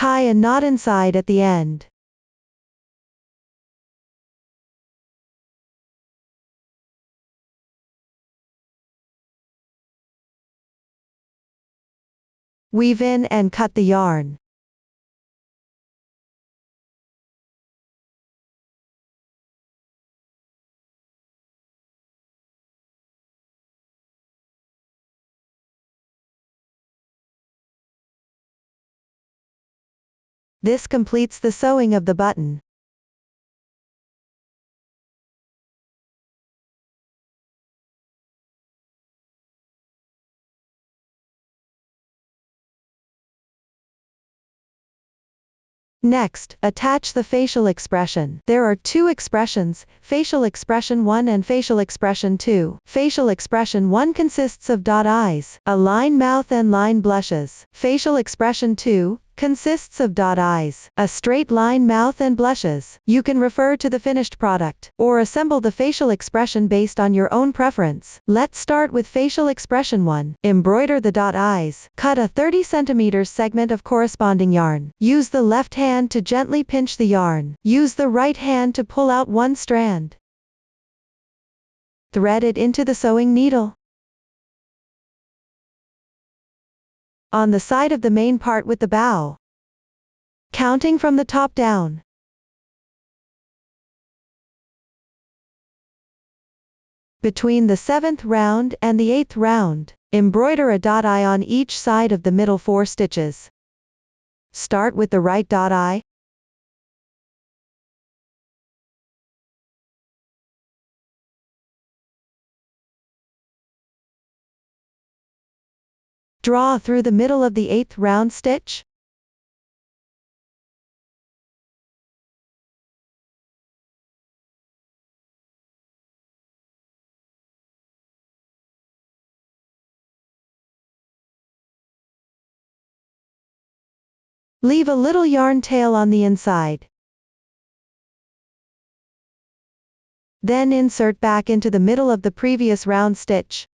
Tie a knot inside at the end. Weave in and cut the yarn. This completes the sewing of the button. Next, attach the facial expression. There are two expressions, facial expression 1 and facial expression 2. Facial expression 1 consists of dot eyes, a line mouth and line blushes. Facial expression 2 consists of dot eyes, a straight line mouth and blushes. You can refer to the finished product, or assemble the facial expression based on your own preference. Let's start with facial expression 1. Embroider the dot eyes. Cut a 30 cm segment of corresponding yarn. Use the left hand to gently pinch the yarn. Use the right hand to pull out one strand. Thread it into the sewing needle. On the side of the main part with the bow. Counting from the top down. Between the 7th round and the 8th round, embroider a dot eye on each side of the middle 4 stitches. Start with the right dot eye. Draw through the middle of the 8th round stitch. Leave a little yarn tail on the inside. Then insert back into the middle of the previous round stitch.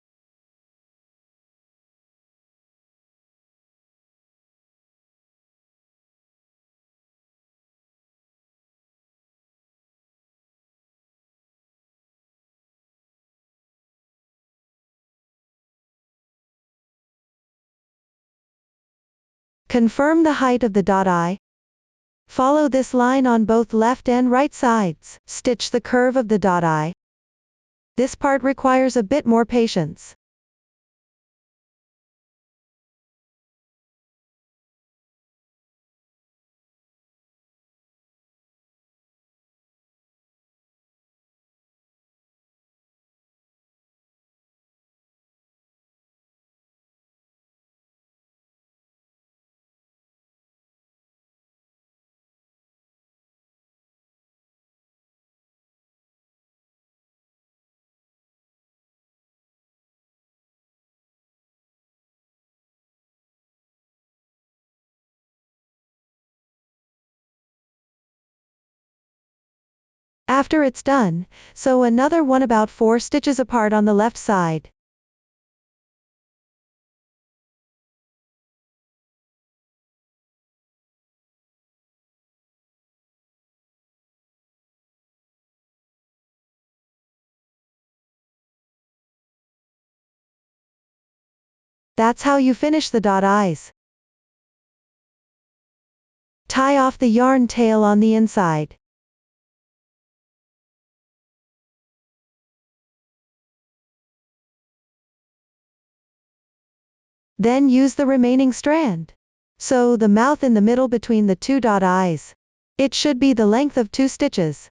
Confirm the height of the dot eye. Follow this line on both left and right sides. Stitch the curve of the dot eye. This part requires a bit more patience. After it's done, sew another one about 4 stitches apart on the left side. That's how you finish the dot eyes. Tie off the yarn tail on the inside. Then use the remaining strand. Sew the mouth in the middle between the 2 dot eyes. It should be the length of 2 stitches.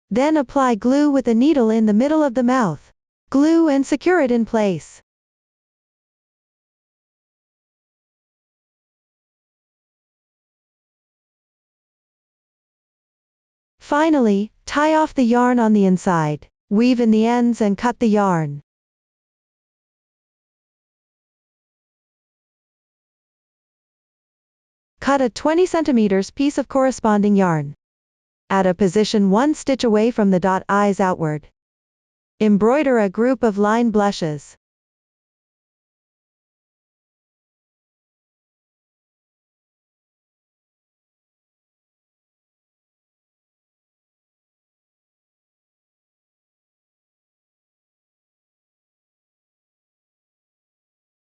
Then apply glue with a needle in the middle of the mouth. Glue and secure it in place. Finally, tie off the yarn on the inside. Weave in the ends and cut the yarn. Cut a 20 cm piece of corresponding yarn. Add a position 1 stitch away from the dot eyes outward. Embroider a group of line blushes.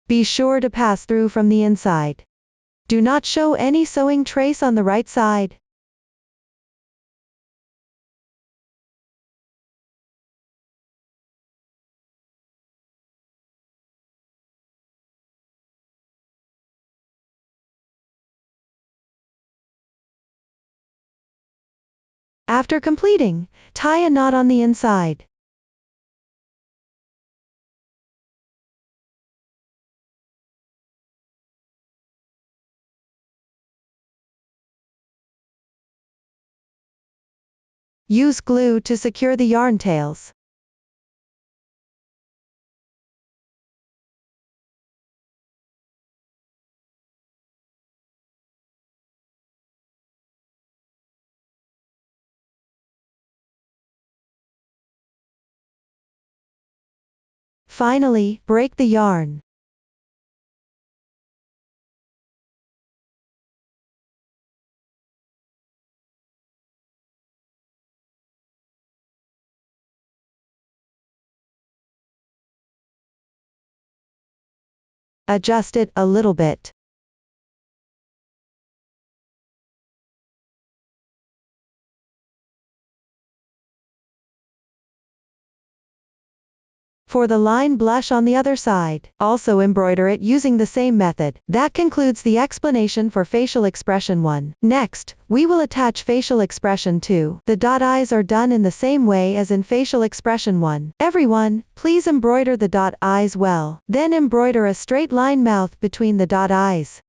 Be sure to pass through from the inside. Do not show any sewing trace on the right side. After completing, tie a knot on the inside. Use glue to secure the yarn tails. Finally, break the yarn. Adjust it a little bit. For the line blush on the other side, also embroider it using the same method. That concludes the explanation for facial expression 1. Next, we will attach facial expression 2. The dot eyes are done in the same way as in facial expression 1. Everyone, please embroider the dot eyes well. Then embroider a straight line mouth between the dot eyes.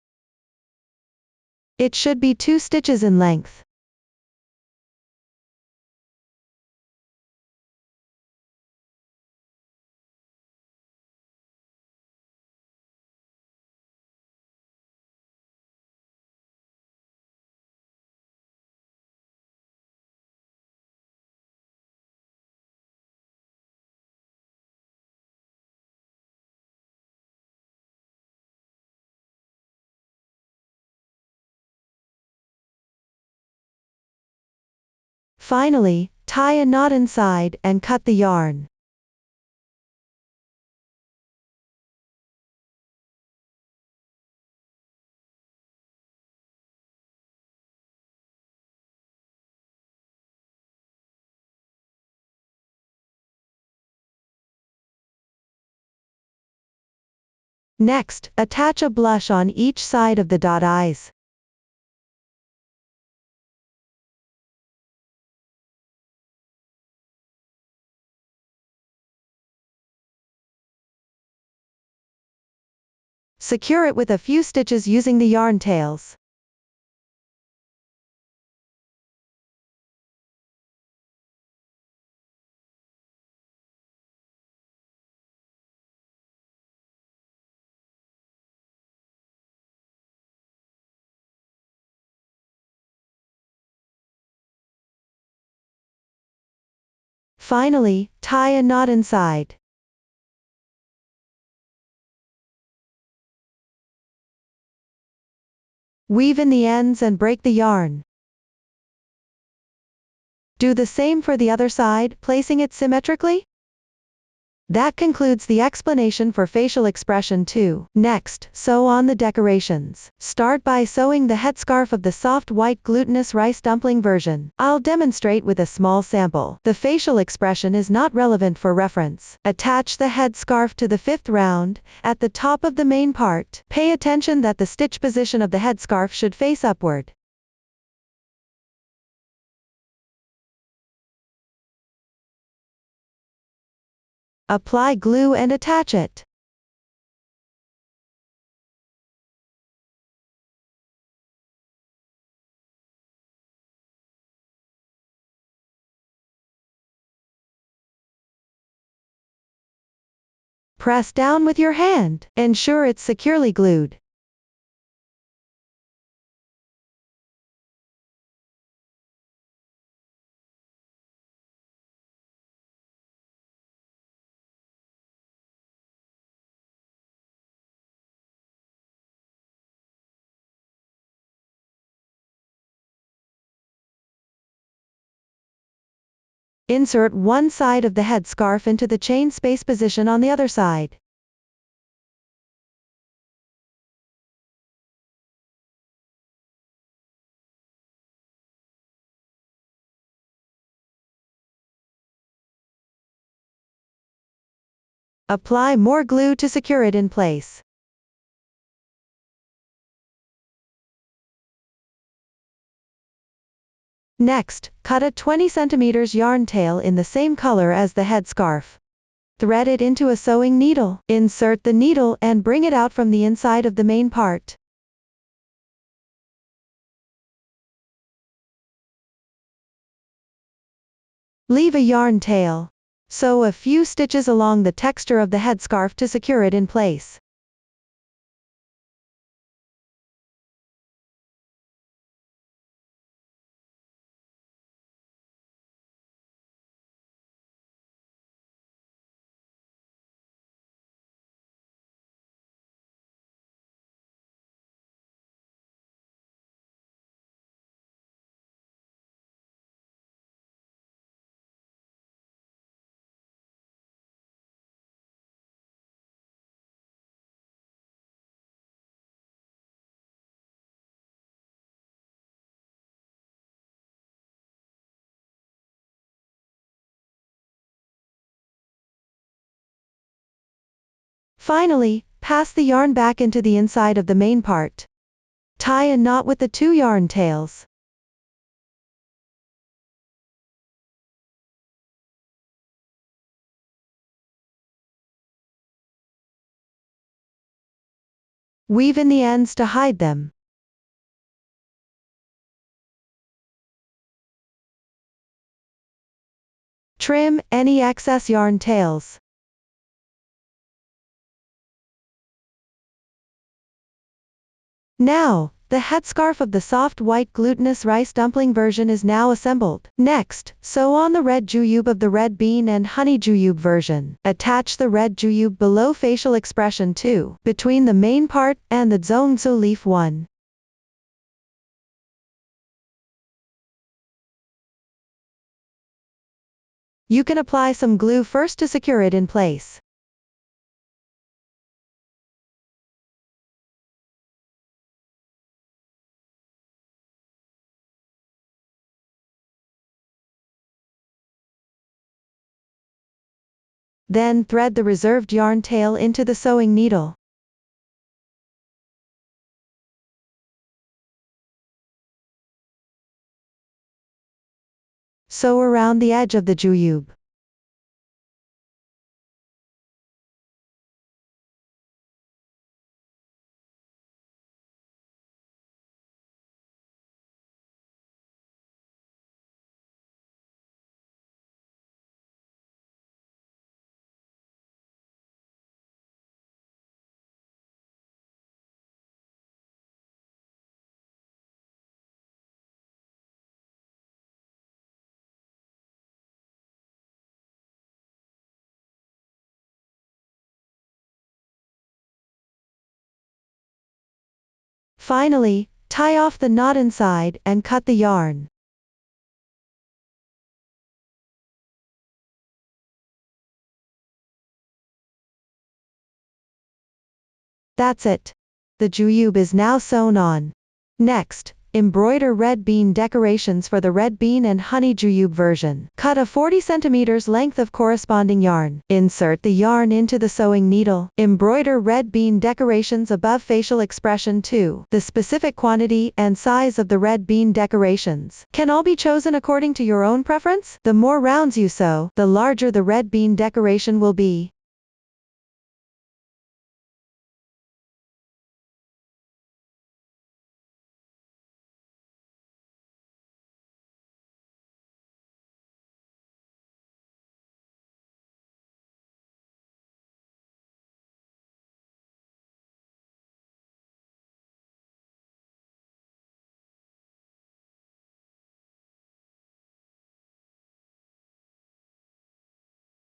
It should be 2 stitches in length. Finally, tie a knot inside and cut the yarn. Next, attach a blush on each side of the dot eyes. Secure it with a few stitches using the yarn tails. Finally, tie a knot inside. Weave in the ends and break the yarn. Do the same for the other side, placing it symmetrically. That concludes the explanation for facial expression 2. Next, sew on the decorations. Start by sewing the headscarf of the soft white glutinous rice dumpling version. I'll demonstrate with a small sample. The facial expression is not relevant for reference. Attach the headscarf to the 5th round, at the top of the main part. Pay attention that the stitch position of the headscarf should face upward. Apply glue and attach it. Press down with your hand. Ensure it's securely glued. Insert one side of the headscarf into the chain space position on the other side. Apply more glue to secure it in place. Next, cut a 20 cm yarn tail in the same color as the headscarf. Thread it into a sewing needle. Insert the needle and bring it out from the inside of the main part. Leave a yarn tail. Sew a few stitches along the texture of the headscarf to secure it in place. Finally, pass the yarn back into the inside of the main part. Tie a knot with the 2 yarn tails. Weave in the ends to hide them. Trim any excess yarn tails. Now, the headscarf of the soft white glutinous rice dumpling version is now assembled. Next, sew on the red jujube of the red bean and honey jujube version. Attach the red jujube below facial expression 2, between the main part and the Zongzi Leaf 1. You can apply some glue first to secure it in place. Then thread the reserved yarn tail into the sewing needle. Sew around the edge of the jujube. Finally, tie off the knot inside and cut the yarn. That's it. The jujube is now sewn on. Next, embroider red bean decorations for the red bean and honey jujube version. Cut a 40 cm length of corresponding yarn. Insert the yarn into the sewing needle. Embroider red bean decorations above facial expression 2. The specific quantity and size of the red bean decorations can all be chosen according to your own preference. The more rounds you sew, the larger the red bean decoration will be.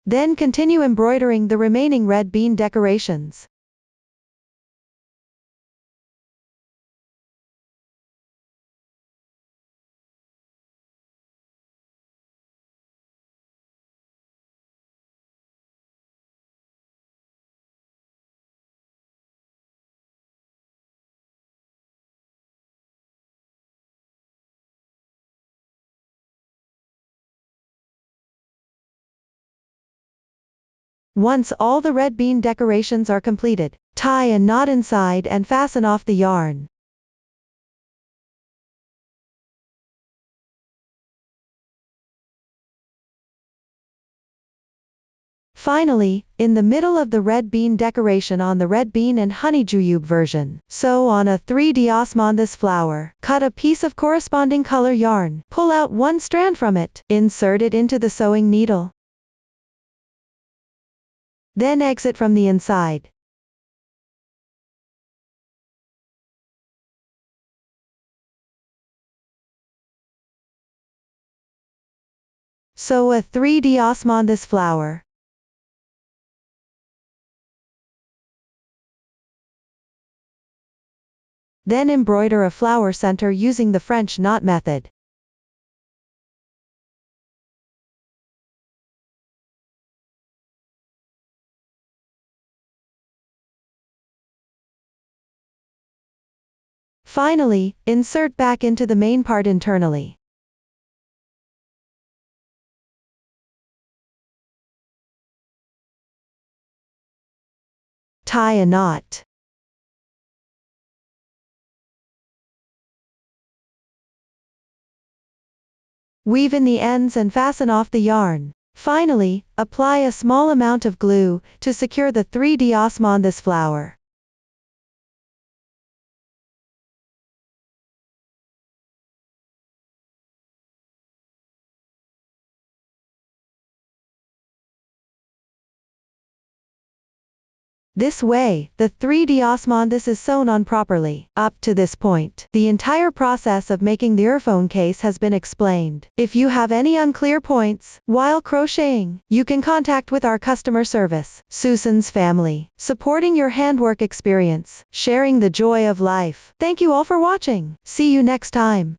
Then continue embroidering the remaining red bean decorations. Once all the red bean decorations are completed, tie a knot inside and fasten off the yarn. Finally, in the middle of the red bean decoration on the red bean and honey Jujube version, sew on a 3D osmanthus flower. Cut a piece of corresponding color yarn, pull out one strand from it, insert it into the sewing needle. Then exit from the inside. Sew a 3D osmanthus flower. Then embroider a flower center using the French knot method. Finally, insert back into the main part internally. Tie a knot. Weave in the ends and fasten off the yarn. Finally, apply a small amount of glue to secure the 3D osmanthus flower. This way, the 3D osmanthus is sewn on properly. Up to this point, the entire process of making the earphone case has been explained. If you have any unclear points while crocheting, you can contact with our customer service. Susan's family, supporting your handwork experience, sharing the joy of life. Thank you all for watching. See you next time.